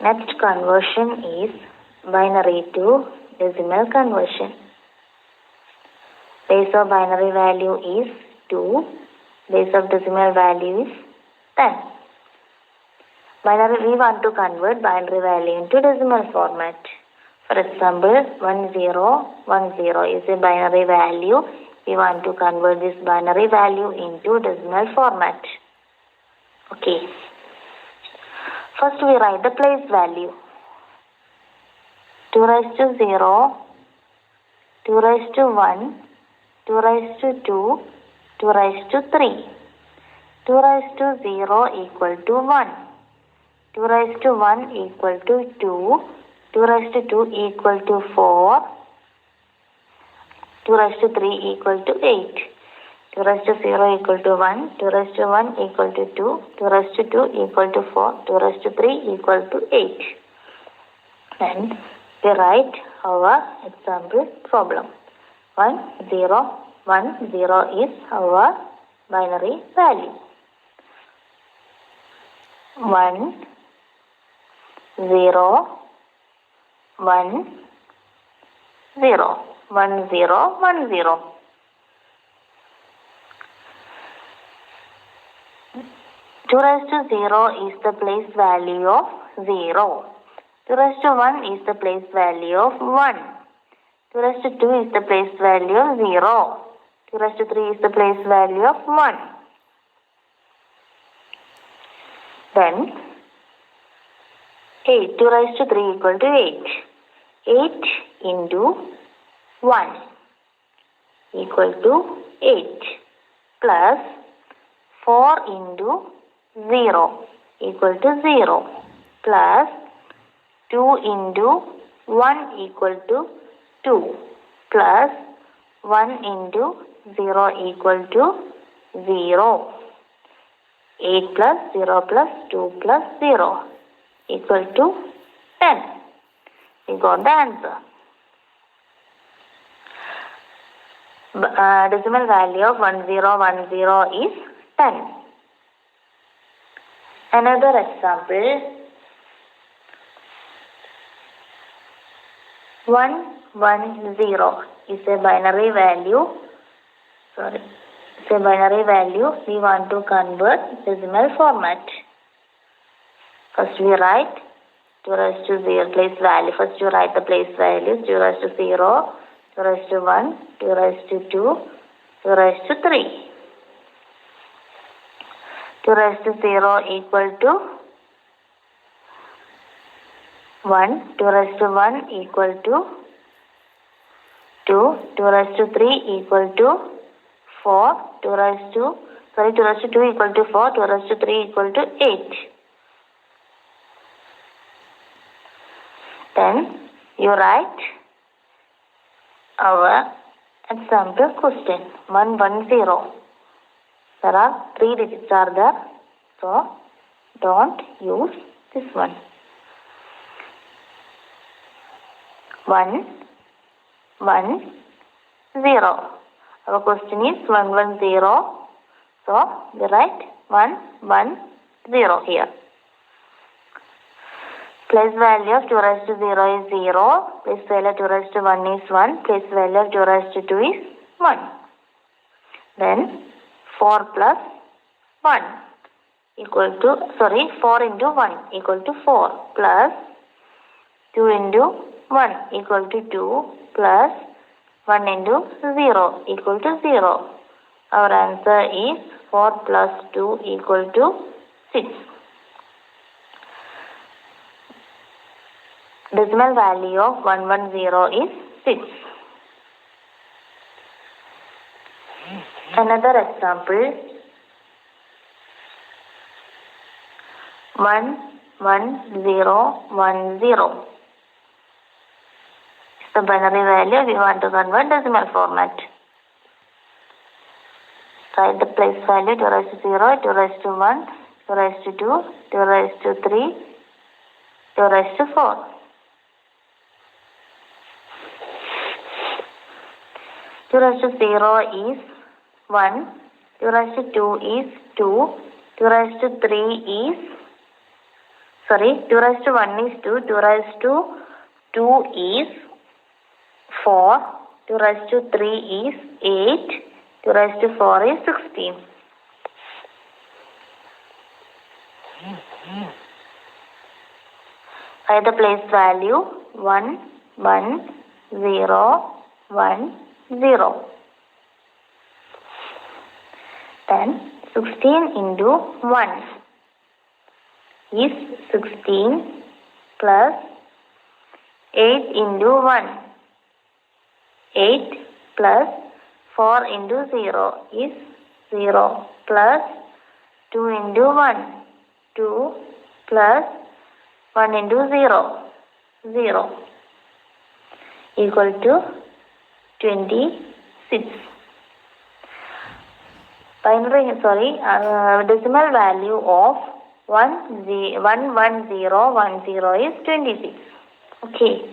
Next conversion is binary to decimal conversion. Base of binary value is 2. Base of decimal value is 10. We want to convert binary value into decimal format. For example, 1010 is a binary value. We want to convert this binary value into decimal format. Okay. First we write the place value. 2 raised to 0, 2 raised to 1, 2 raised to 2, 2 raised to 3. 2 raised to 0 equal to 1. 2 raised to 1 equal to 2. 2 raised to 2 equal to 4. 2 raised to 3 equal to 8. 2 raised to 0 equal to 1. 2 raised to 1 equal to 2. 2 raised to 2 equal to 4. 2 raised to 3 equal to 8. And we write our example problem. 1010 is our binary value. 1 0 1 0 1 0 1 0. 2 raised to 0 is the place value of 0. 2 raised to 1 is the place value of 1. 2 raised to 2 is the place value of 0. 2 raised to 3 is the place value of 1. Then 8. 2 raised to 3 equal to 8. 8 into 1 equal to 8 plus 4 into 0 equal to 0 plus 2 into 1 equal to 2 plus 1 into 0 equal to 0. 8 plus 0 plus 2 plus 0 equal to 10. We got the answer. Decimal value of 1010 is 10. Another example. 110 is a binary value. It's a binary value. We want to convert decimal format. First we write 2 raised to 0 place value. First you write the place values. 2 raised to 0, 2 raised to 1, 2 raised to 2, 2 raised to 3. 2 raised to 0 equal to 1. 2 raised to 1 equal to 2. 2 raised to 3 equal to 4. 2 raised to 2 equal to 4. 2 raised to 3 equal to 8. Then you write our example question. 110. There are 3 digits are there. So don't use this one. 1 1 0. Our question is 110. So we write 110 here. Place value of 2 raised to 0 is 0. Place value of 2 raised to 1 is 1. Place value of 2 raised to 2 is 1. Then 4 plus 1 equal to, 4 into 1 equal to 4 plus 2 into 1 equal to 2 plus 1 into 0 equal to 0. Our answer is 4 plus 2 equal to 6. Decimal value of 110 is 6. Another example. 11010 is the binary value. We want to convert decimal format. Write the place value 2 raised to 0, 2 raised to 1, 2 raised to 2, 2 raised to 3, 2 raised to 4. 2 raised to 0 is 1, 2 raised to 2 is 2, 2 raised to 3 is 2 raised to 1 is 2, 2 raised to 2 is 4, 2 raised to 3 is 8, 2 raised to 4 is 16. Find the place value 1, 1, 0, 1, 0. Then 16 into 1 is 16 plus 8 into 1. 8 plus 4 into 0 is 0 plus 2 into 1. 2 plus 1 into 0. 0 equal to 26. Decimal value of 11010 is 26. Okay.